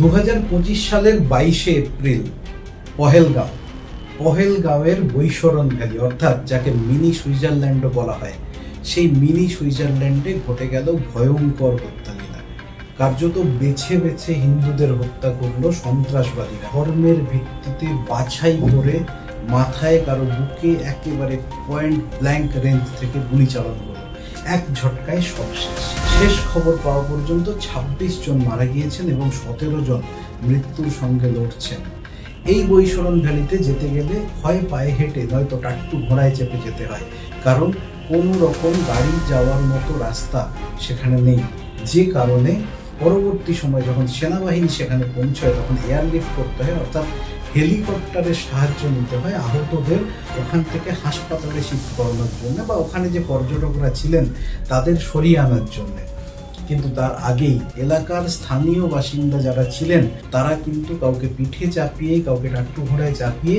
2025 সালের 22শে April পহেলগাঁওয়ের Baisaran valley অর্থাৎ যাকে মিনি সুইজারল্যান্ডও বলা হয়, সেই মিনি সুইজারল্যান্ডে ঘটে গেল ভয়ঙ্কর হত্যালীলা। কার্যত বেছে বেছে হিন্দুদের হত্যা করলো সন্ত্রাসবাদীরা। ধর্মের ভিত্তিতে বাছাই করে মাথায় কারো বুকে একেবারে পয়েন্ট ব্ল্যাঙ্ক রেঞ্জ থেকে গুলি চালানো হলো। এক ঝটকায় সব শেষ খবর পাওয়া পর্যন্ত 26 জন মারা গিয়েছেন এবং 17 জন মৃত্যুর সঙ্গে লড়ছেন। এই বৈশরণ ভ্যালিতে যেতে গেলে হয় পায়ে হেঁটে নয়তো টাট্টু ঘোড়ায় চেপে যেতে হয়, কারণ কোনো রকম গাড়ি যাওয়ার মতো রাস্তা সেখানে নেই। যে কারণে পরবর্তী সময় যখন সেনাবাহিনী সেখানে পৌঁছায় তখন এয়ারলিফট করতে হয়, অর্থাৎ হেলিকপ্টারের সাহায্য নিতে হয় আহতদের ওখান থেকে হাসপাতালে শিফট করানোর জন্য বা ওখানে যে পর্যটকরা ছিলেন তাদের সরিয়ে আনার জন্য। কিন্তু তার আগেই এলাকার স্থানীয় বাসিন্দা যারা ছিলেন তারা কিন্তু কাউকে পিঠে চাপিয়ে, কাউকে টাট্টু ঘোড়ায় চাপিয়ে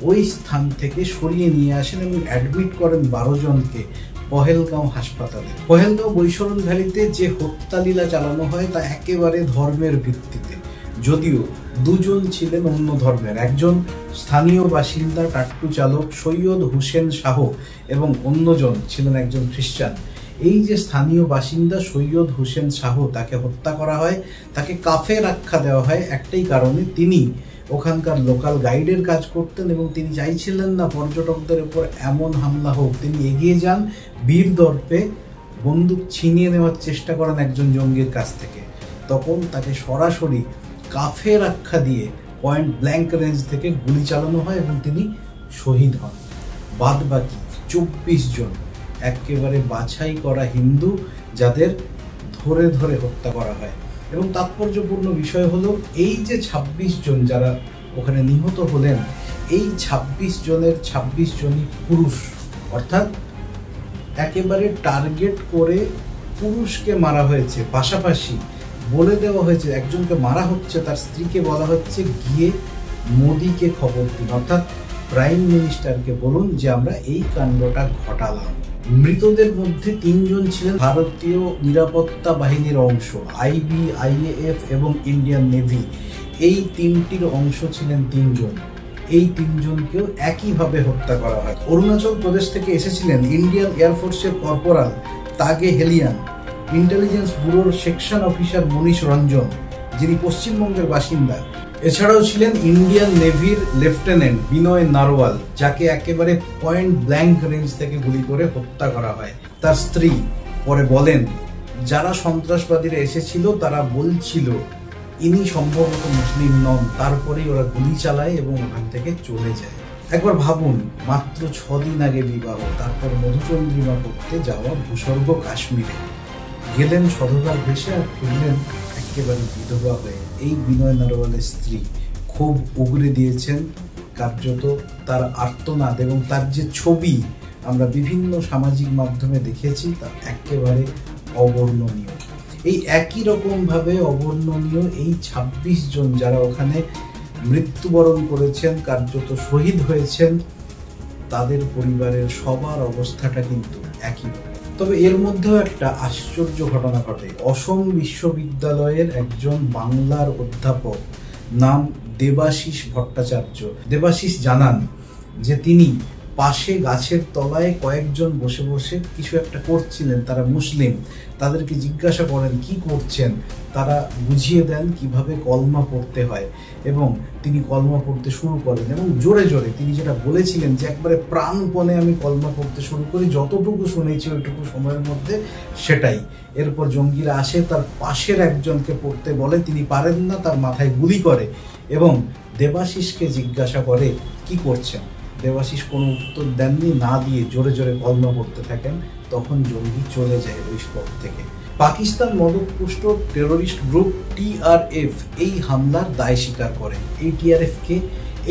ওই স্থান থেকে সরিয়ে নিয়ে আসেন এবং অ্যাডমিট করেন 12 জনকে পহেলগাঁও হাসপাতালে। পহেলগাঁও বৈশরণ ভ্যালিতে যে হত্যালীলা চালানো হয় তা একেবারে ধর্মের ভিত্তিতে, যদিও 2 জন ছিলেন অন্য ধর্মের। একজন স্থানীয় বাসিন্দা টাট্টু চালক সৈয়দ হোসেন শাহ এবং অন্যজন ছিলেন একজন খ্রিস্টান। এই যে স্থানীয় বাসিন্দা সৈয়দ হোসেন শাহ, তাকে হত্যা করা হয়, তাকে কাফের আখ্যা দেওয়া হয় একটাই কারণে, তিনি ওখানকার লোকাল গাইডের কাজ করতেন এবং তিনি চাইছিলেন না পর্যটকদের উপর এমন হামলা হোক। তিনি এগিয়ে যান, বীর দর্পে বন্দুক ছিনিয়ে নেওয়ার চেষ্টা করেন একজন জঙ্গির কাছ থেকে। তখন তাকে সরাসরি কাফের আখ্যা দিয়ে পয়েন্ট ব্ল্যাঙ্ক রেঞ্জ থেকে গুলি চালানো হয় এবং তিনি শহীদ হন। বাদ বাকি 24 জন একেবারে বাছাই করা হিন্দু যাদের ধরে ধরে হত্যা করা হয়। এবং তাৎপর্যপূর্ণ বিষয় হলো এই যে 26 জন যারা ওখানে নিহত হলেন, এই 26 জনের 26 জনই পুরুষ, অর্থাৎ একেবারে টার্গেট করে পুরুষকে মারা হয়েছে। পাশাপাশি বলে দেওয়া হয়েছে একজনকে মারা হচ্ছে, তার স্ত্রীকে বলা হচ্ছে গিয়ে মোদিকে খবর দিন, অর্থাৎ প্রাইম মিনিস্টারকে বলুন যে আমরা এই কাণ্ডটা ঘটালাম। মৃতদের মধ্যে 3 জন ছিলেন ভারতীয় নিরাপত্তা বাহিনীর অংশ, আইবি, আইএএফ এবং ইন্ডিয়ান নেভি। এই 3টির অংশ ছিলেন 3 জন। এই 3 জনকেও একইভাবে হত্যা করা হয়। অরুণাচল প্রদেশ থেকে এসেছিলেন ইন্ডিয়ান এয়ারফোর্সের কর্পোরাল তাগে হেলিয়ান, ইন্টেলিজেন্স ব্যুরোর সেকশন অফিসার মনীষ রঞ্জন, যিনি পশ্চিমবঙ্গের বাসিন্দা। এছাড়াও ছিলেন ইন্ডিয়ান নেভির লেফটেন্যান্ট বিনয় নারওয়াল, যাকে একেবারে পয়েন্ট ব্ল্যাঙ্ক রেঞ্জ থেকে গুলি করে হত্যা করা হয়। তার স্ত্রী পরে বলেন যারা সন্ত্রাসবাদীরা এসেছিল তারা বলছিল ইনি সম্ভবত মুসলিম নন, তারপরেই ওরা গুলি চালায় এবং ওখান থেকে চলে যায়। একবার ভাবুন, মাত্র 6 দিন আগে বিবাহ, তারপর মধুচন্দ্রিমা করতে যাওয়া ভূস্বর্গ কাশ্মীরে গেলেন সধবার ভেসে আর ফিরলেন একেবারে বিধবা হয়ে। এই বিনয় নারওয়ালের স্ত্রী খুব উগরে দিয়েছেন কার্যত তার আর্তনাদ, এবং তার যে ছবি আমরা বিভিন্ন সামাজিক মাধ্যমে দেখেছি তা একেবারে অবর্ণনীয়। এই একই রকমভাবে অবর্ণনীয় এই 26 জন যারা ওখানে মৃত্যুবরণ করেছেন, কার্যত শহীদ হয়েছেন, তাদের পরিবারের সবার অবস্থাটা কিন্তু একই রকম। তবে এর মধ্যেও একটা আশ্চর্য ঘটনা ঘটে। অসম বিশ্ববিদ্যালয়ের একজন বাংলার অধ্যাপক, নাম দেবাশিস ভট্টাচার্য, দেবাশিস জানান যে তিনি পাশে গাছের তলায় কয়েকজন বসে বসে কিছু একটা করছিলেন। তারা মুসলিম, তাদেরকে জিজ্ঞাসা করেন কি করছেন, তারা বুঝিয়ে দেন কিভাবে কলমা পড়তে হয় এবং তিনি কলমা পড়তে শুরু করেন এবং জোরে জোরে তিনি যেটা বলেছিলেন যে একবারে প্রাণপণে আমি কলমা পড়তে শুরু করি, যতটুকু শুনেছি ওইটুকু সময়ের মধ্যে সেটাই। এরপর জঙ্গিরা আসে, তার পাশের একজনকে পড়তে বলে, তিনি পারেন না, তার মাথায় গুলি করে এবং দেবাশিসকে জিজ্ঞাসা করে কি করছেন। দেবাশিস কোনো উত্তর দেননি, না দিয়ে জোরে জোরে কলমা পড়তে থাকেন। তখন জঙ্গি চলে যায় ওই স্পট থেকে। পাকিস্তান মদতপুষ্ট টেরোরিস্ট গ্রুপ টিআরএফ এই হামলার দায় স্বীকার করে।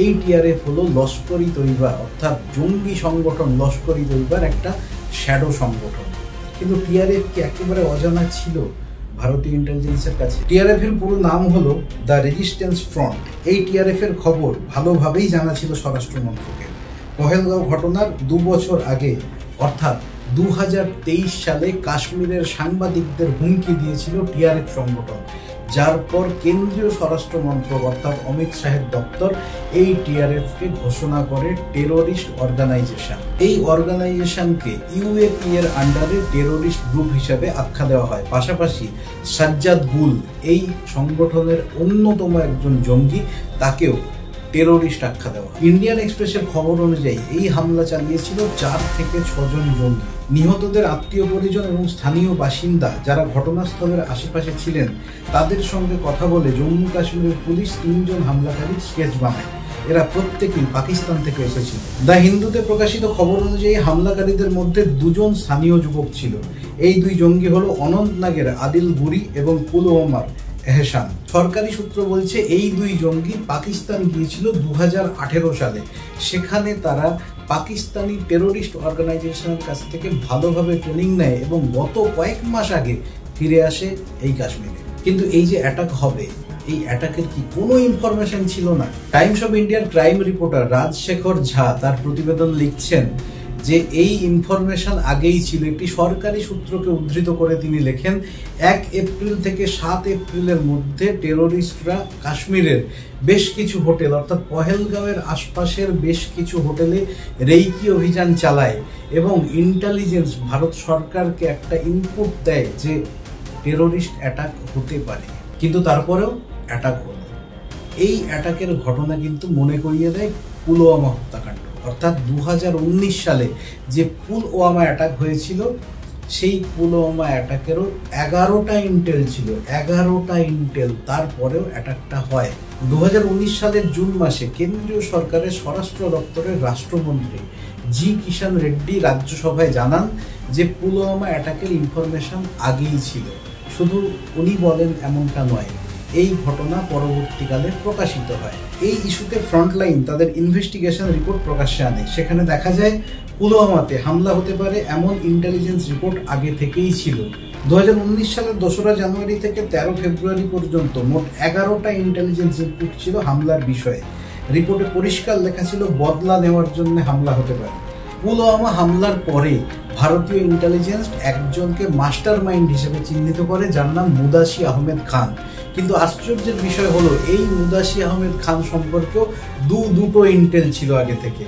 এই টিআরএফ হলো লস্কর ই তৈবা, অর্থাৎ জঙ্গি সংগঠন লস্কর ই তৈবার একটা শ্যাডো সংগঠন। কিন্তু টিআরএফ কি একেবারে অজানা ছিল ভারতীয় ইন্টেলিজেন্সের কাছে? টিআরএফ এর পুরো নাম হলো দ্য রেজিস্ট্যান্স ফ্রন্ট। এই টিআরএফ এর খবর ভালোভাবেই জানা ছিল স্বরাষ্ট্র মন্ত্রকের। পহেলগাঁও ঘটনার 2 বছর আগে, অর্থাৎ 2023 সালে কাশ্মীরের সাংবাদিকদের হুমকি দিয়েছিল টিআরএফ সংগঠন যার পর কেন্দ্রীয় স্বরাষ্ট্র মন্ত্রক অর্থাৎ অমিত শাহের দপ্তর এই টিআরএফকে ঘোষণা করে টেরোরিস্ট অর্গানাইজেশন। এই অর্গানাইজেশনকে ইউএপি এর আন্ডারে টেরোরিস্ট গ্রুপ হিসেবে আখ্যা দেওয়া হয়। পাশাপাশি সাজ্জাদ গুল, এই সংগঠনের অন্যতম একজন জঙ্গি, তাকেও টেরোরিস্ট আখ্যা দেওয়া। ইন্ডিয়ান এক্সপ্রেসের খবর অনুযায়ী এই হামলা চালিয়েছিল 4 থেকে 6 জন জঙ্গি। নিহতদের আত্মীয় পরিজন এবং স্থানীয় বাসিন্দা যারা ঘটনাস্থলের আশেপাশে ছিলেন তাদের সঙ্গে কথা বলে জম্মু কাশ্মীরের পুলিশ 3 জন হামলাকারীর স্কেচ বানায়। এরা প্রত্যেকেই পাকিস্তান থেকে এসেছিল। দ্য হিন্দুতে প্রকাশিত খবর অনুযায়ী হামলাকারীদের মধ্যে 2 জন স্থানীয় যুবক ছিল। এই 2 জঙ্গি হলো অনন্তনাগের আদিল গুরি এবং পুলওয়ামার এহসান। সরকারি সূত্র বলছে এই 2 জঙ্গি পাকিস্তান গিয়েছিল 2018 সালে। সেখানে তারা পাকিস্তানি টেরোরিস্ট অর্গানাইজেশনের কাছ থেকে ভালোভাবে ট্রেনিং নেয় এবং গত কয়েক মাস আগে ফিরে আসে এই কাশ্মীরে। কিন্তু এই যে অ্যাটাক হবে, এই অ্যাটাকের কি কোনো ইনফরমেশন ছিল না? টাইমস অফ ইন্ডিয়ার ক্রাইম রিপোর্টার রাজশেখর ঝা তার প্রতিবেদন লিখছেন যে এই ইনফরমেশন আগেই ছিল। একটি সরকারি সূত্রকে উদ্ধৃত করে তিনি লেখেন, 1 এপ্রিল থেকে 7 এপ্রিলের মধ্যে টেরোরিস্টরা কাশ্মীরের বেশ কিছু হোটেল অর্থাৎ পহেলগাঁওয়ের আশপাশের বেশ কিছু হোটেলে রেইকি অভিযান চালায় এবং ইন্টেলিজেন্স ভারত সরকারকে একটা ইনপুট দেয় যে টেরোরিস্ট অ্যাটাক হতে পারে। কিন্তু তারপরেও অ্যাটাক হলো। এই অ্যাটাকের ঘটনা কিন্তু মনে করিয়ে দেয় পুলওয়ামা হত্যাকাণ্ড। অর্থাৎ 2019 সালে যে পুলওয়ামা অ্যাটাক হয়েছিল, সেই পুলওয়ামা অ্যাটাকেরও 11টা ইন্টেল ছিল, 11টা ইন্টেল, তারপরেও অ্যাটাকটা হয়। 2019 সালের জুন মাসে কেন্দ্রীয় সরকারের স্বরাষ্ট্র দপ্তরের রাষ্ট্রমন্ত্রী জি কিষাণ রেড্ডি রাজ্যসভায় জানান যে পুলওয়ামা অ্যাটাকের ইনফরমেশন আগেই ছিল। শুধু উনি বলেন এমনটা নয়, এই ঘটনা পরবর্তীকালে প্রকাশিত হয়। এই ইস্যুতে ফ্রন্টলাইন তাদের ইনভেস্টিগেশন রিপোর্ট প্রকাশ্যে আনে। সেখানে দেখা যায় পুলওয়ামাতে হামলা হতে পারে এমন ইন্টেলিজেন্স রিপোর্ট আগে থেকেই ছিল। 2019 সালের 2রা জানুয়ারি থেকে 13 ফেব্রুয়ারি পর্যন্ত মোট 11টা ইন্টেলিজেন্স রিপোর্ট ছিল হামলার বিষয়ে। রিপোর্টে পরিষ্কার লেখা ছিল বদলা নেওয়ার জন্য হামলা হতে পারে। পুলওয়ামা হামলার পরে ভারতীয় ইন্টেলিজেন্স একজনকে মাস্টার মাইন্ড হিসেবে চিহ্নিত করে, যার নাম মুদাসি আহমেদ খান। কিন্তু আশ্চর্যের বিষয় হলো এই মুদাসি আহমেদ খান সম্পর্কেও দুটো ইন্টেল ছিল আগে থেকে।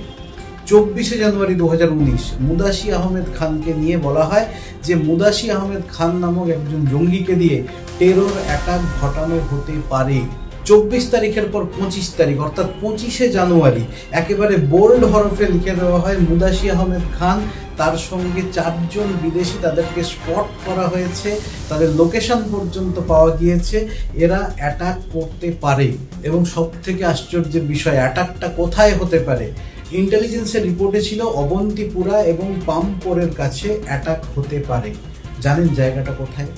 24 জানুয়ারি 2019 মুদাসি আহমেদ খানকে নিয়ে বলা হয় যে মুদাসি আহমেদ খান নামক একজন জঙ্গিকে দিয়ে টেরর অ্যাটাক ঘটানো হতে পারে। 24 তারিখের পর 25 তারিখ অর্থাৎ 25 জানুয়ারি একেবারে বোল্ড হরফে লিখে দেওয়া হয় মুদাসি আহমেদ খান, তার সঙ্গে 4 জন বিদেশি, তাদেরকে স্পট করা হয়েছে, তাদের লোকেশন পর্যন্ত পাওয়া গিয়েছে, এরা অ্যাটাক করতে পারে। এবং সব থেকে আশ্চর্যের বিষয়, অ্যাটাকটা কোথায় হতে পারে? ইন্টেলিজেন্সের রিপোর্টে ছিল অবন্তিপুরা এবং পাম্পোরের কাছে অ্যাটাক হতে পারে। জানেন জায়গাটা কোথায়?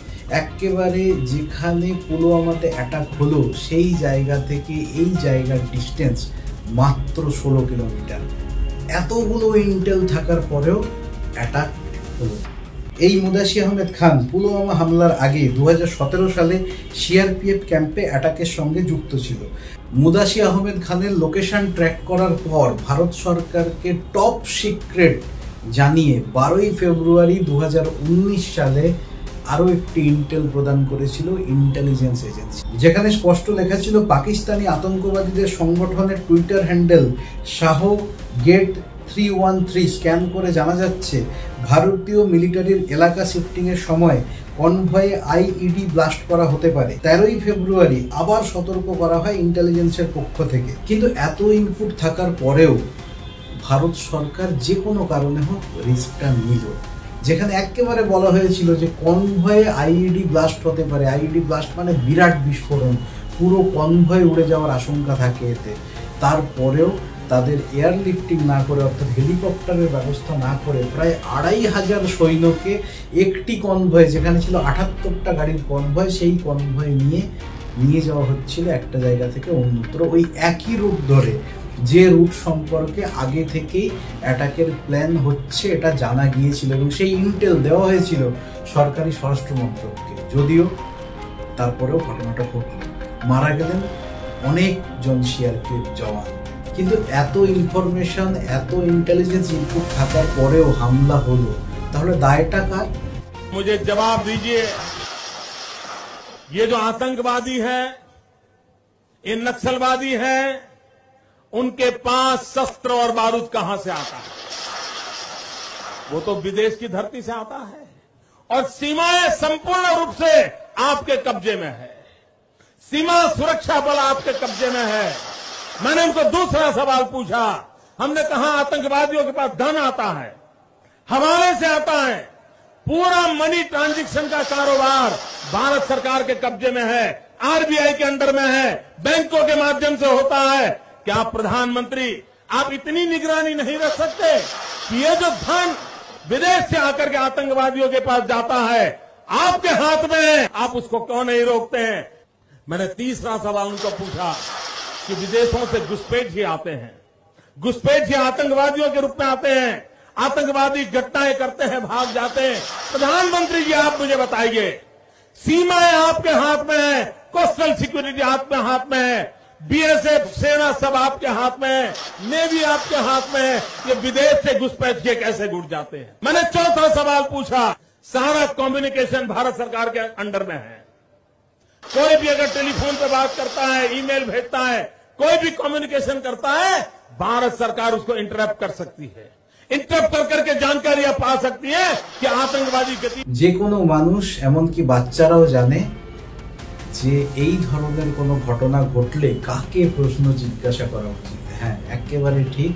একেবারে যেখানে পুলওয়ামাতে অ্যাটাক হলো সেই জায়গা থেকে এই জায়গার ডিস্টেন্স মাত্র 16 কিলোমিটার। এতগুলো ইন্টেল থাকার পরেও অ্যাটাক হলো। এই মুদাসি আহমেদ খান পুলওয়ামা হামলার আগে 2017 সালে সিআরপিএফ ক্যাম্পে অ্যাটাকের সঙ্গে যুক্ত ছিল। মুদাসি আহমেদ খানের লোকেশন ট্র্যাক করার পর ভারত সরকারকে টপ সিক্রেট জানিয়ে 12 ফেব্রুয়ারি 2019 সালে আরও একটি ইন্টেল প্রদান করেছিল ইন্টেলিজেন্স এজেন্সি, যেখানে স্পষ্ট লেখা ছিল পাকিস্তানি আতঙ্কবাদীদের সংগঠনের Twitter handle Shah gate 313 scan করে জানা যাচ্ছে ভারতীয় মিলিটারির এলাকা শিফটিংয়ের সময় কনভয়ে আইইডি ব্লাস্ট করা হতে পারে। 13 ফেব্রুয়ারি আবার সতর্ক করা হয় ইন্টেলিজেন্সের পক্ষ থেকে। কিন্তু এত ইনপুট থাকার পরেও ভারত সরকার যে কোনো কারণে হোক রিস্কটা নিল, যেখানে একেবারে বলা হয়েছিল যে কনভয়ে আইইডি ব্লাস্ট হতে পারে। আইইডি ব্লাস্ট মানে বিরাট বিস্ফোরণ, পুরো কনভয় উড়ে যাওয়ার আশঙ্কা থাকে এতে। তারপরেও তাদের এয়ারলিফটিং না করে অর্থাৎ হেলিকপ্টারের ব্যবস্থা না করে প্রায় 2500 সৈন্যকে একটি কনভয়, যেখানে ছিল 78টা গাড়ির কনভয়, সেই কনভয় নিয়ে যাওয়া হচ্ছিল একটা জায়গা থেকে অন্যত্র, ওই একই রুট ধরে, যে রুট সম্পর্কে আগে থেকেই অ্যাটাকের প্ল্যান হচ্ছে এটা জানা গিয়েছিল এবং সেই ইন্টেল দেওয়া হয়েছিল সরকারি স্বরাষ্ট্র মন্ত্রককে। যদিও তারপরেও ঘটনাটা ঘটল, মারা গেলেন অনেকজন সিআরপিএফ জওয়ান। কিন্তু এত ইনফরমেশন, এত ইন্টেলিজেন্স ইনপুট থাকার পরেও হামলা হলো, তাহলে দায়টা কার? मुझे जवाब दीजिए ये जो आतंकवादी है, ये नक्सलवादी है, उनके पास शस्त्र और बारूद कहां से आता है? वो तो विदेश की धरती से आता है और सीमाएं संपूर्ण रूप से आपके कब्जे में है। सीमा सुरक्षा बल आपके कब्जे में है। मैंने उनको दूसरा सवाल पूछा। हमने कहा आतंकवादियों के पास धन आता है, हवाले से आता है, पूरा मनी ट्रांजैक्शन का कारोबार भारत सरकार के कब्जे में है, आरबीआई के अंडर में है, बैंकों के माध्यम से होता है। क्या प्रधानमंत्री आप इतनी निगरानी नहीं रख सकते कि ये जो धन विदेश से आकर के आतंकवादियों के पास जाता है आपके हाथ में है, आप उसको क्यों नहीं रोकते हैं? मैंने तीसरा सवाल उनको पूछा कि विदेशों से घुसपैठ ही आते हैं, घुसपैठ ही आतंकवादियों के रूप में आते हैं, आतंकवादी घटनाएं करते हैं, भाग जाते हैं। प्रधानमंत्री जी आप मुझे बताइए, सीमाएं आपके हाथ में है, कोस्टल सिक्योरिटी आपके हाथ में है, बीएसएफ सेना सब आपके हाथ में है, नेवी आपके हाथ में है, ये विदेश से घुसपैठ के कैसे घुस जाते हैं? मैंने चौथा सवाल पूछा, सारा कम्युनिकेशन भारत सरकार के अंडर में है। कोई भी अगर टेलीफोन पे बात करता है, ईमेल भेजता है, कोई भी कम्युनिकेशन करता है, भारत सरकार उसको इंटरप्ट कर सकती है। इंटरप्ट करके जानकारियां पा सकती है कि आतंकवादी गति যে কোনো মানুষ এমনকি বাচ্চারাও জানে যে এই ধরনের কোনো ঘটনা ঘটলে কাকে প্রশ্ন জিজ্ঞাসা করা উচিত। হ্যাঁ, একেবারে ঠিক,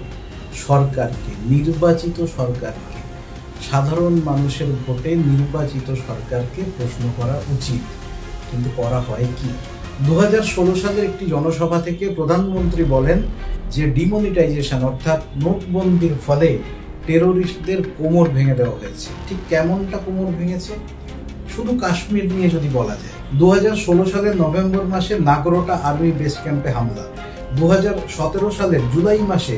সরকারকে, নির্বাচিত সরকারকে, সাধারণ মানুষের ভোটে নির্বাচিত সরকারকে প্রশ্ন করা উচিত। কিন্তু করা হয় কি? 2016 সালের একটি জনসভা থেকে প্রধানমন্ত্রী বলেন যে ডিমনিটাইজেশন অর্থাৎ নোটবন্দির ফলে টেরোরিস্টদের কোমর ভেঙে দেওয়া হয়েছে। ঠিক কেমনটা কোমর ভেঙেছে? শুধু কাশ্মীর নিয়ে যদি বলা যায়, 2016 সালের নভেম্বর মাসে নাগরোটা আর্মি বেস ক্যাম্পে হামলা, 2017 সালের জুলাই মাসে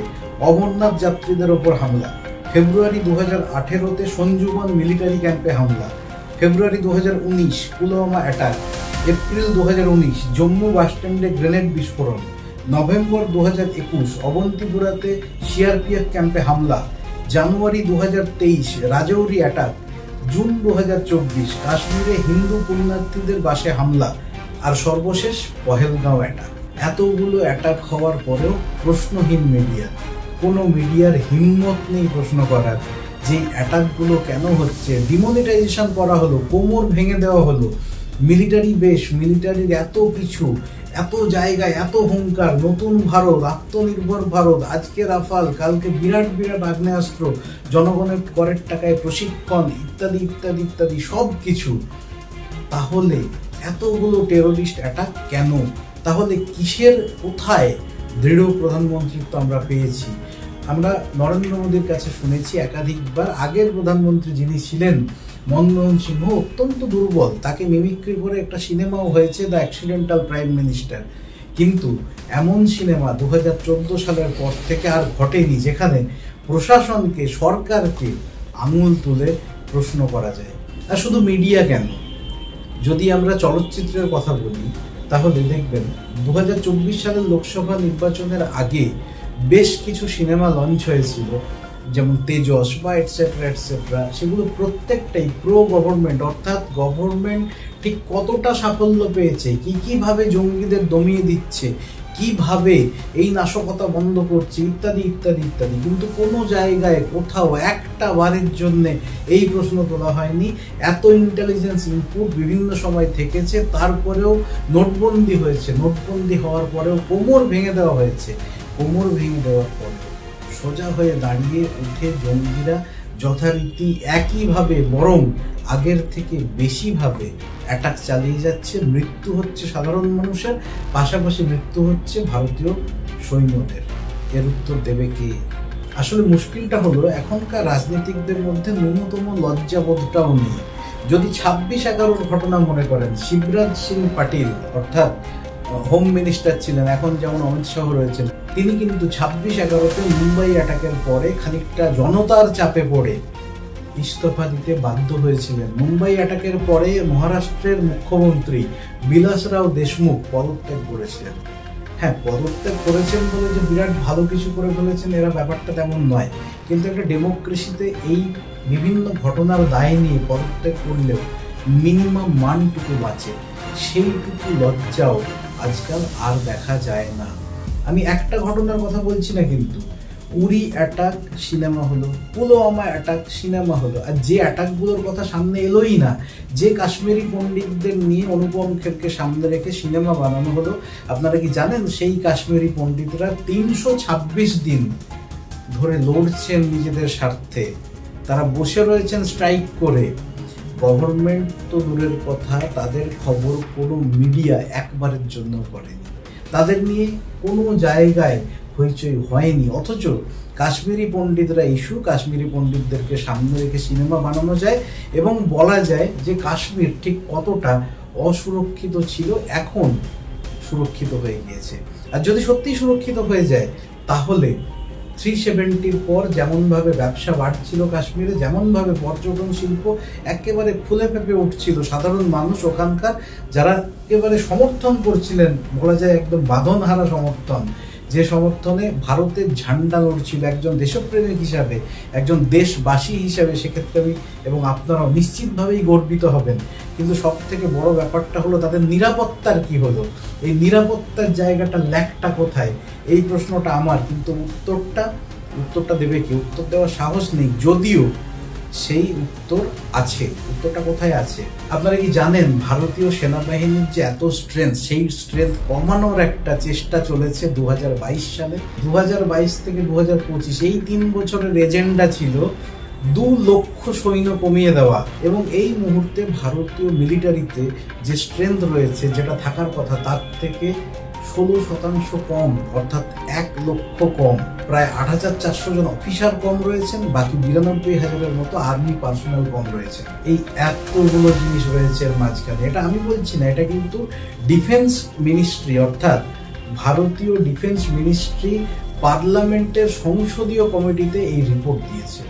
অমরনাথ যাত্রীদের ওপর হামলা, ফেব্রুয়ারি 2018-তে সঞ্জুবন মিলিটারি ক্যাম্পে হামলা, ফেব্রুয়ারি 2019 পুলওয়ামা অ্যাটাক, এপ্রিল 2019 জম্মু বাসস্ট্যান্ডে গ্রেনেড বিস্ফোরণ, নভেম্বর 2021 অবন্তিপুরাতে সিআরপিএফ ক্যাম্পে হামলা, জানুয়ারি 2023 রাজৌরি অ্যাটাক, জুন 2024 কাশ্মীরে হিন্দু পুণ্যার্থীদের বাসে হামলা, আর সর্বশেষ পহেলগাঁও অ্যাটাক। এতগুলো অ্যাটাক হওয়ার পরেও প্রশ্নহীন মিডিয়া, কোনো মিডিয়ার হিম্মত নেই প্রশ্ন করার যে অ্যাটাকগুলো কেন হচ্ছে। ডিমনিটাইজেশন করা হলো, কোমর ভেঙে দেওয়া হলো, মিলিটারি বেশ, মিলিটারির এত কিছু, এত জায়গায় এত হুঙ্কার, নতুন ভারত, আত্মনির্ভর ভারত, আজকে রাফাল, কালকে বিরাট বিরাট আগ্নেয়াস্ত্র, জনগণের করের টাকায় প্রশিক্ষণ, ইত্যাদি ইত্যাদি ইত্যাদি সব কিছু। তাহলে এতগুলো টেরোরিস্ট অ্যাটাক কেন? তাহলে কিসের, কোথায় দৃঢ় প্রধানমন্ত্রিত্ব আমরা পেয়েছি? আমরা নরেন্দ্র মোদীর কাছে শুনেছি একাধিকবার, আগের প্রধানমন্ত্রী যিনি ছিলেন মনমোহন সিংহ অত্যন্ত দুর্বল, তাকে মিমিক্রি করে একটা সিনেমাও হয়েছে দ্য অ্যাক্সিডেন্টাল প্রাইম মিনিস্টার। কিন্তু এমন সিনেমা 2014 সালের পর থেকে আর ঘটেনি যেখানে প্রশাসনকে, সরকারকে আঙুল তুলে প্রশ্ন করা যায়। আর শুধু মিডিয়া কেন, যদি আমরা চলচ্চিত্রের কথা বলি তাহলে দেখবেন 2024 সালের লোকসভা নির্বাচনের আগে বেশ কিছু সিনেমা লঞ্চ হয়েছিল, যেমন তেজস বা এটসেট্রা এটসেট্রা। সেগুলো প্রত্যেকটাই প্রো গভর্নমেন্ট, অর্থাৎ গভর্নমেন্ট ঠিক কতটা সাফল্য পেয়েছে, কিভাবে জঙ্গিদের দমিয়ে দিচ্ছে, কিভাবে এই নাশকতা বন্ধ করছে, ইত্যাদি ইত্যাদি ইত্যাদি। কিন্তু কোনো জায়গায় কোথাও একটা বারের জন্য এই প্রশ্ন তোলা হয়নি। এত ইন্টেলিজেন্স ইনপুট বিভিন্ন সময় থেকেছে, তারপরেও নোটবন্দি হয়েছে, নোটবন্দি হওয়ার পরেও কোমর ভেঙে দেওয়া হয়েছে। কোমর ভেঙে দেওয়ার পরে সোজা হয়ে দাঁড়িয়ে উঠে জঙ্গিরা যথারীতি একইভাবে, বরং আগের থেকে বেশিভাবে অ্যাটাক চালিয়ে যাচ্ছে। মৃত্যু হচ্ছে সাধারণ মানুষের, পাশাপাশি মৃত্যু হচ্ছে ভারতীয় সৈন্যদের। এর উত্তর দেবে কে? আসলে মুশকিলটা হলো এখনকার রাজনীতিকদের মধ্যে ন্যূনতম লজ্জাবোধটাও নেই। যদি 26/11 ঘটনা মনে করেন, শিবরাজ সিং পাটিল অর্থাৎ হোম মিনিস্টার ছিলেন, এখন যেমন অমিত শাহ রয়েছেন, তিনি কিন্তু 26/11-তে মুম্বাই অ্যাটাকের পরে খানিকটা জনতার চাপে পড়ে ইস্তফা দিতে বাধ্য হয়েছিলেন। মুম্বাই অ্যাটাকের পরে মহারাষ্ট্রের মুখ্যমন্ত্রী বিলাসরাও দেশমুখ পদত্যাগ করেছিলেন। হ্যাঁ, পদত্যাগ করেছেন বলে যে বিরাট ভালো কিছু করে ফেলেছেন এরা, ব্যাপারটা তেমন নয়। কিন্তু একটা ডেমোক্রেসিতে এই বিভিন্ন ঘটনার দায় নিয়ে পদত্যাগ করলেও মিনিমাম মানটুকু বাঁচে। সেইটুকু লজ্জাও আজকাল আর দেখা যায় না। আমি একটা ঘটনার কথা বলছি না, কিন্তু উরি অ্যাটাক সিনেমা হলো, পুলওয়ামা অ্যাটাক সিনেমা হলো, আর যে অ্যাটাকগুলোর কথা সামনে এলোই না, যে কাশ্মীরি পণ্ডিতদের নিয়ে অনুপম খেরকে সামনে রেখে সিনেমা বানানো হলো, আপনারা কি জানেন সেই কাশ্মীরি পণ্ডিতরা 326 দিন ধরে লড়ছেন নিজেদের স্বার্থে, তারা বসে রয়েছেন স্ট্রাইক করে। গভর্নমেন্ট তো দূরের কথা, তাদের খবর কোনো মিডিয়া একবারের জন্য করেনি, তাদের নিয়ে কোনো জায়গায় হইচই হয়নি। অথচ কাশ্মীরি পণ্ডিতরা ইস্যু, কাশ্মীরি পণ্ডিতদেরকে সামনে রেখে সিনেমা বানানো যায় এবং বলা যায় যে কাশ্মীর ঠিক কতটা অসুরক্ষিত ছিল, এখন সুরক্ষিত হয়ে গিয়েছে। আর যদি সত্যিই সুরক্ষিত হয়ে যায়, তাহলে 370-র পর যেমনভাবে ব্যবসা বাড়ছিল কাশ্মীরে, যেমনভাবে পর্যটন শিল্প একেবারে ফুলে ফেঁপে উঠছিল, সাধারণ মানুষ ওখানকার যারা একেবারে সমর্থন করছিলেন, বলা যায় একদম বাঁধনহারা সমর্থন, যে সমর্থনে ভারতের ঝান্ডা লড়ছিল, একজন দেশপ্রেমিক হিসাবে, একজন দেশবাসী হিসাবে, সেক্ষেত্রে আমি এবং আপনারাও নিশ্চিতভাবেই গর্বিত হবেন। কিন্তু সব থেকে বড় ব্যাপারটা হলো তাদের নিরাপত্তার কি হলো, এই নিরাপত্তার জায়গাটা ল্যাকটা কোথায়, এই প্রশ্নটা আমার। কিন্তু উত্তরটা দেবে কি? উত্তর দেওয়ার সাহস নেই, যদিও সেই উত্তর আছে। উত্তরটা কোথায় আছে? আপনারা কি জানেন ভারতীয় সেনাবাহিনীর যে এত স্ট্রেংথ, সেই স্ট্রেংথ কমানোর একটা চেষ্টা চলেছে 2022 সালে। 2022 থেকে 2025 এই 3 বছরের এজেন্ডা ছিল 2 লক্ষ সৈন্য কমিয়ে দেওয়া। এবং এই মুহূর্তে ভারতীয় মিলিটারিতে যে স্ট্রেংথ রয়েছে, যেটা থাকার কথা, তার থেকে 16% কম, অর্থাৎ 1 লক্ষ কম। প্রায় 8,400 জন অফিসার কম রয়েছেন, বাকি 92,000-এর মতো আর্মি পার্সোনাল কম রয়েছে। এই এতগুলো জিনিস রয়েছে এর মাঝখানে। এটা আমি বলছি না, এটা কিন্তু ডিফেন্স মিনিস্ট্রি, অর্থাৎ ভারতীয় ডিফেন্স মিনিস্ট্রি পার্লামেন্টের সংসদীয় কমিটিতে এই রিপোর্ট দিয়েছে।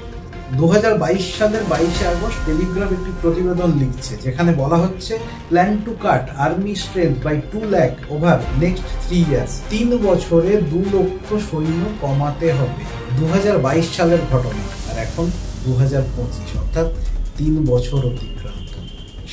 2022 সালের 22 আগস্ট টেলিগ্রাফ একটি প্রতিবেদন লিখছে, যেখানে বলা হচ্ছে plan to cut army strength by 2 lakh over next 3 years. 3 বছরে 2 লক্ষ সৈন্য কমাতে হবে। 2022 সালের ঘটনা, আর এখন 2025, অর্থাৎ 3 বছর অতিক্রান্ত।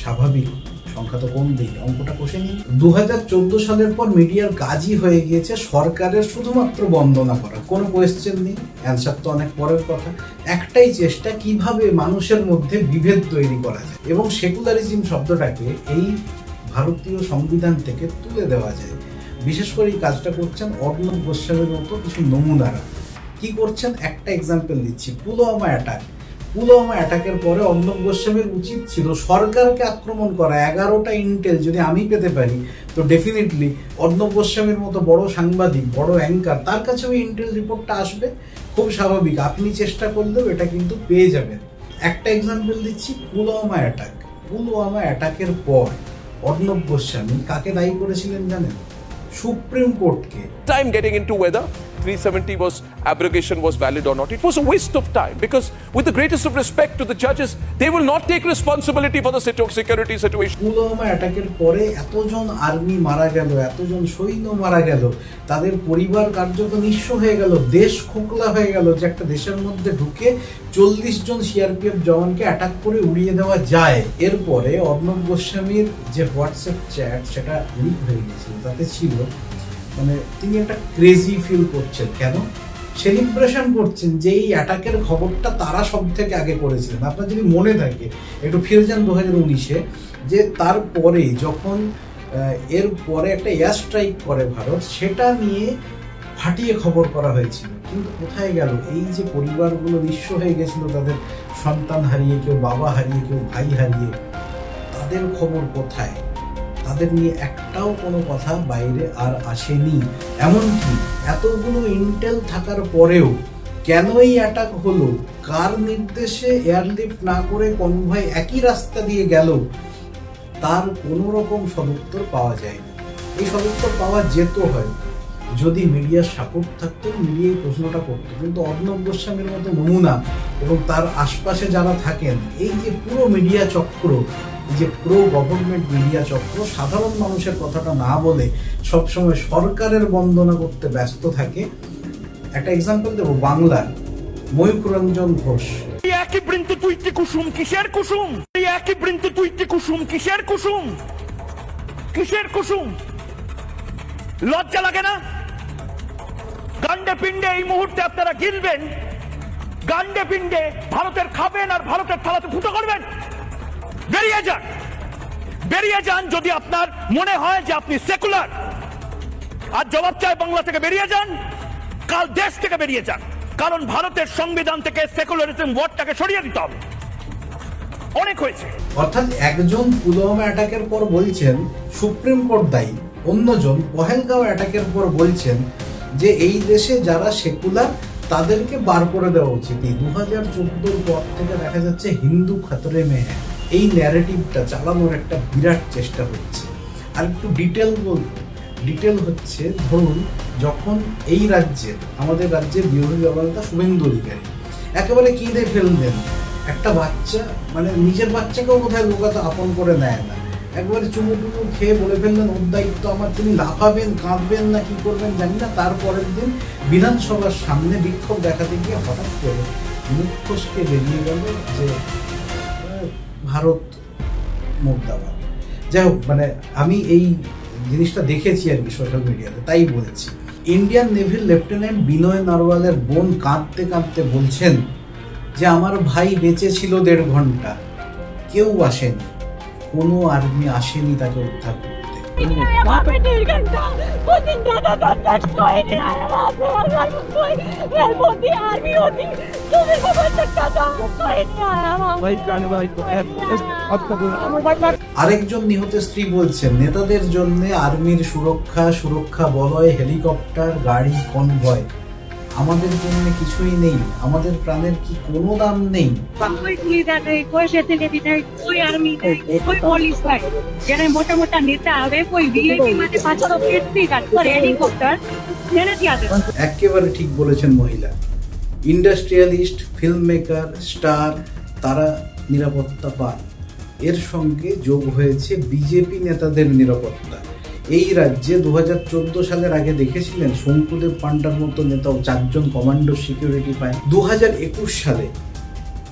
স্বাভাবিক, সংখ্যা তো কমবেই, অঙ্কটা কষে নিন। 2014 সালের পর মিডিয়ার কাজই হয়ে গিয়েছে সরকারের শুধুমাত্র বন্দনা করা, কোনো কোয়েশ্চেন নেই, অ্যান্সার তো অনেক পরের কথা। একটাই চেষ্টা, কিভাবে মানুষের মধ্যে বিভেদ তৈরি করা যায় এবং সেকুলারিজম শব্দটাকে এই ভারতীয় সংবিধান থেকে তুলে দেওয়া যায়। বিশেষ করে এই কাজটা করছেন অর্ণব গোস্বামীর মতো কিছু নমুনারা। কি করছেন? একটা এক্সাম্পল দিচ্ছি, পুলওয়ামা অ্যাটাকের পরে অর্ণব গোস্বামীর উচিত ছিল সরকারকে আক্রমণ করা। 11টা ইন্টেল যদি আমি পেতে পারি, তো ডেফিনেটলি অর্ণব গোস্বামীর মতো বড় সাংবাদিক, বড় অ্যাঙ্কার, তার কাছেও ইন্টেল রিপোর্টটা আসবে, খুব স্বাভাবিক। আপনি চেষ্টা করলেও এটা কিন্তু পেয়ে যাবেন। একটা এক্সাম্পল দিচ্ছি, পুলওয়ামা অ্যাটাকের পর অর্ণব গোস্বামী কাকে দায়ী করেছিলেন জানেন? সুপ্রিম কোর্টকে। Time getting into whether 370 abrogation was valid or not. It was a waste of time, because with the greatest of respect to the judges, they will not take responsibility for the security situation. Pulwama অ্যাটাকের পরে এতজন army মারা গেল, এতজন সৈন্য মারা গেল, তাদের পরিবার কার্যত নিঃস্ব হয়ে গেল, দেশ খোকলা হয়ে গেল, যে একটা দেশের মধ্যে ঢুকে 40 জন সিআরপিএফ জওয়ানকে অ্যাটাক করে উড়িয়ে দেওয়া যায়। এরপরে অর্ণব গোস্বামীর যে হোয়াটসঅ্যাপ চ্যাট, সেটা লিক হয়ে গেছিল, তাতে ছিল মানে তিনি একটা ক্রেজি ফিল করছেন। কেন? সেলিব্রেশন করছেন যে এই অ্যাটাকের খবরটা তারা সব থেকে আগে করেছিলেন। আপনার যদি মনে থাকে, একটু ফিরে যান 2019-এ, যে তারপরে যখন এর পরে একটা এয়ার স্ট্রাইক করে ভারত, সেটা নিয়ে ফাটিয়ে খবর করা হয়েছিল। কিন্তু কোথায় গেল এই যে পরিবারগুলো নিঃস্ব হয়ে গেছিল, তাদের সন্তান হারিয়ে, কেউ বাবা হারিয়ে, কেউ ভাই হারিয়ে, তাদের খবর কোথায়? তাদের নিয়ে একটাও কোনো কথা বাইরে আর আসেনি। এমনকি এতগুলো ইন্টেল থাকার পরেও কেন এই অ্যাটাক হলো, কার নির্দেশে এয়ারলিফট না করে কনভয় একই রাস্তা দিয়ে গেল, তার কোনো রকম সদুত্তর পাওয়া যায়নি। এই সদুত্তর পাওয়া যেত হয় যদি মিডিয়ার সাপোর্ট থাকতো, মিডিয়া এই প্রশ্নটা করতো। কিন্তু অর্ণব গোস্বামীর মতো নমুনা এবং তার আশপাশে যারা থাকেন, এই যে পুরো মিডিয়া চক্র, যে প্রো গভর্নমেন্ট মিডিয়া চক্র, সাধারণ মানুষের কথাটা না বলে সবসময় সরকারের বন্দনা করতে ব্যস্ত থাকে। একটা এক্সাম্পল দেবো, বাংলার ময়ূখ রঞ্জন ঘোষ। একই বৃন্তে তুইতে কুসুম, কিসের কুসুম? একই বৃন্তে তুইতে কুসুম, কিসের কুসুম? কিসের কুসুম? লজ্জা লাগে না? গান্ডে পিণ্ডে এই মুহূর্তে আপনারা গিলবেন, গান্ডে পিণ্ডে ভারতের খাবেন আর ভারতের থালাতে ফুটো করবেন। বেরিয়ে যান, বেরিয়ে যান যদি আপনার মনে হয় যে আপনি সেকুলার। আর জবাব চাই বাংলা থেকে বেরিয়ে যান, কাল দেশ থেকে বেরিয়ে যান, কারণ ভারতের সংবিধান থেকে সেকুলারিজম ওয়ার্ডটাকে সরিয়ে দিতে হবে। অনেক হয়েছে। অর্থাৎ একজন পুলওয়ামা অ্যাটাকের পর বলছেন সুপ্রিম কোর্ট দায়ী, অন্যজন পহেলগাঁও অ্যাটাকের পর বলছেন যে এই দেশে যারা সেকুলার তাদেরকে বার করে দেওয়া উচিত। এই 2014 পর থেকে দেখা যাচ্ছে হিন্দু খাতরে মে হ্যায় এই ন্যারেটিভটা চালানোর একটা বিরাট চেষ্টা হচ্ছে। আর একটু ডিটেল হচ্ছে, ধরুন যখন এই রাজ্যের আমাদের রাজ্যের বিরোধী দলনেতা শুভেন্দু অধিকারী একেবারে কিনে ফেললেন একটা বাচ্চা, মানে নিজের বাচ্চাকেও কোথায় লোকাতে আপন করে নেয় না, একবারে চুমু টুমু খেয়ে বলে ফেললেন ওর দায়িত্ব আমার, তিনি লাফাবেন কাঁদবেন না কি করবেন জানি না। তারপরের দিন বিধানসভার সামনে বিক্ষোভ দেখাতে গিয়ে হঠাৎ করে মুখ ফসকে বেরিয়ে গেল যে ভারত মুর্দাবাদ। যাই হোক, মানে আমি এই জিনিসটা দেখেছি আর কি সোশ্যাল মিডিয়াতে, তাই বলছি। ইন্ডিয়ান নেভির লেফটেন্যান্ট বিনয় নারওয়ালের বোন কাঁদতে কাঁদতে বলছেন যে আমার ভাই বেঁচে ছিল 1.5 ঘন্টা, কেউ আসেনি, কোনো আর্মি আসেনি তাকে উদ্ধার করতে। আরেকজন নিহত স্ত্রী বলছেন নেতাদের জন্য আর্মির সুরক্ষা বলয়, হেলিকপ্টার, গাড়ি, কনভয়, আমাদের জন্য কিছুই নেই, আমাদের প্রাণের কি কোনো দাম নেই? একেবারে ঠিক বলেছেন মহিলা। ইন্ডাস্ট্রিয়ালিস্ট, ফিল্ম মেকার, স্টার, তারা নিরাপত্তা পান। এর সঙ্গে যোগ হয়েছে বিজেপি নেতাদের নিরাপত্তা। এই রাজ্যে 2014 সালের আগে দেখেছিলেন শঙ্কুদেব পান্ডার মতো নেতাও 4 জন কমান্ডো সিকিউরিটি পায়। 2021 সালে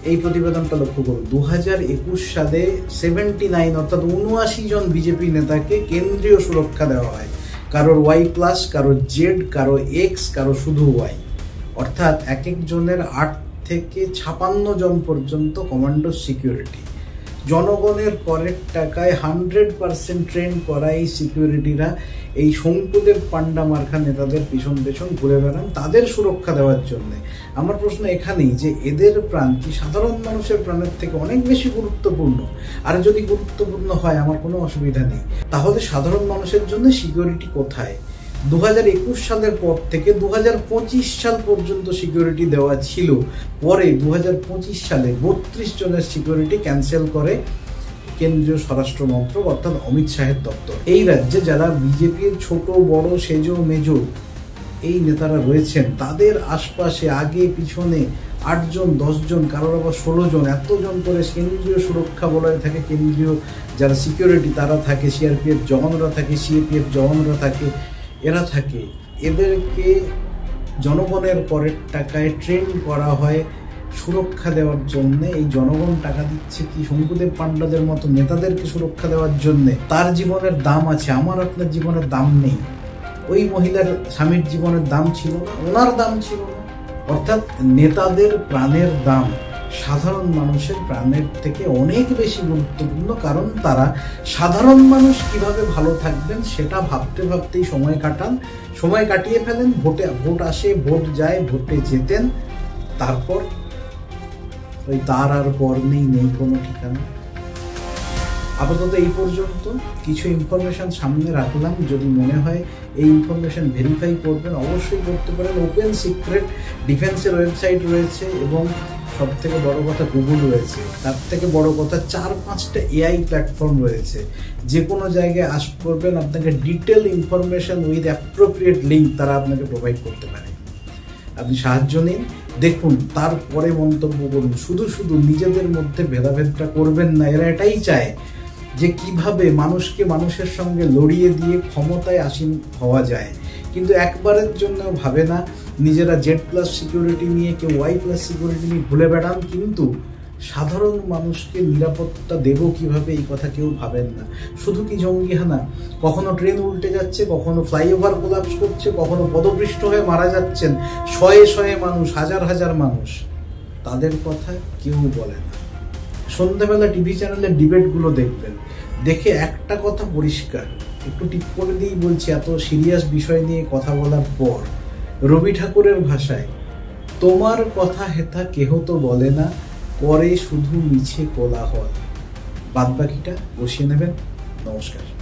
এই প্রতিবেদনটা লক্ষ্য করুন, 2021 সালে 79 অর্থাৎ 79 জন বিজেপি নেতাকে কেন্দ্রীয় সুরক্ষা দেওয়া হয়। কারোর Y+, কারোর Z, কারো X, কারো শুধু Y। অর্থাৎ এক একজনের 8 থেকে 56 জন পর্যন্ত কমান্ডো সিকিউরিটি। জনগণের করের টাকায় 100% ট্রেন করা এই সিকিউরিটিরা এই শঙ্কুদেব পান্ডা মার্কা নেতাদের পিছন পেছন ঘুরে বেড়ান তাদের সুরক্ষা দেওয়ার জন্য। আমার প্রশ্ন এখানেই যে এদের প্রাণ কি সাধারণ মানুষের প্রাণের থেকে অনেক বেশি গুরুত্বপূর্ণ? আর যদি গুরুত্বপূর্ণ হয় আমার কোনো অসুবিধা নেই, তাহলে সাধারণ মানুষের জন্য সিকিউরিটি কোথায়? 2021 সালের পর থেকে 2025 সাল পর্যন্ত সিকিউরিটি দেওয়া ছিল, পরে 2025 সালে 32 জনের সিকিউরিটি ক্যান্সেল করে কেন্দ্রীয় স্বরাষ্ট্র মন্ত্রক অর্থাৎ অমিত শাহের দপ্তর। এই রাজ্যে যারা বিজেপির ছোট বড় সেজো মেজো এই নেতারা রয়েছেন তাদের আশপাশে আগে পিছনে 8 জন 10 জন, কারোর আবার 16 জন, এতজন করে কেন্দ্রীয় সুরক্ষা বলয় থাকে। কেন্দ্রীয় যারা সিকিউরিটি তারা থাকে, সিআরপিএফ জওয়ানরা থাকে, সিএপিএফ জওয়ানরা থাকে, এরা থাকে। এদেরকে জনগণের করের টাকায় ট্রেন করা হয় সুরক্ষা দেওয়ার জন্য। এই জনগণ টাকা দিচ্ছে কি শঙ্কুদেব পান্ডাদের মতো নেতাদেরকে সুরক্ষা দেওয়ার জন্য? তার জীবনের দাম আছে, আমার আপনার জীবনের দাম নেই। ওই মহিলার স্বামীর জীবনের দাম ছিল না, ওনার দাম ছিল না। অর্থাৎ নেতাদের প্রাণের দাম সাধারণ মানুষের প্রাণের থেকে অনেক বেশি গুরুত্বপূর্ণ, কারণ তারা সাধারণ মানুষ কিভাবে ভালো থাকবেন সেটা ভাবতে ভাবতেই সময় কাটিয়ে ফেলেন। ভোট আসে, ভোট যায়, ভোটে জেতেন, তারপর ওই তার আর পর নেই কোনো ঠিকানা। আপাতত এই পর্যন্ত কিছু ইনফরমেশন সামনে রাখলাম। যদি মনে হয় এই ইনফরমেশন ভেরিফাই করবেন অবশ্যই করতে পারেন। ওপেন সিক্রেট ডিফেন্সের ওয়েবসাইট রয়েছে এবং সব থেকে বড় কথা গুগল রয়েছে। তার থেকে বড় কথা 4-5টা এআই প্ল্যাটফর্ম রয়েছে। যে কোনো জায়গায় আস্ক করবেন, আপনাকে detail information with appropriate link তারা আপনাকে প্রোভাইড করতে পারে। আপনি সাহায্য নিন, দেখুন, তারপরে মন্তব্য করুন। শুধু নিজেদের মধ্যে ভেদাভেদটা করবেন না। এরা এটাই চায় যে কিভাবে মানুষকে মানুষের সঙ্গে লড়িয়ে দিয়ে ক্ষমতায় আসীন হওয়া যায়, কিন্তু একবারের জন্য ভাবে না। নিজেরা Z+ সিকিউরিটি নিয়ে, কেউ Y+ সিকিউরিটি নিয়ে ঘুরে বেড়ান, কিন্তু সাধারণ মানুষকে নিরাপত্তা দেব কিভাবে এই কথা কেউ ভাবেন না। শুধু কি জঙ্গিহানা, কখনো ট্রেন উল্টে যাচ্ছে, কখনো ফ্লাইওভার কোলাপস করছে, কখনো পদপৃষ্ঠ হয়ে মারা যাচ্ছেন শয়ে শয়ে মানুষ, হাজার হাজার মানুষ, তাদের কথা কেউ বলে না। সন্ধ্যাবেলা টিভি চ্যানেলের ডিবেটগুলো দেখবেন, দেখে একটা কথা পরিষ্কার, একটু টিপ করে দিয়েই বলছি, এত সিরিয়াস বিষয় নিয়ে কথা বলার পর, রবি ঠাকুরের ভাষায়, তোমার কথা হেথা কেহ তো বলে না, করে শুধু মিছে কোলাহল। বাদবাকিটা বসিয়ে নেবেন। নমস্কার।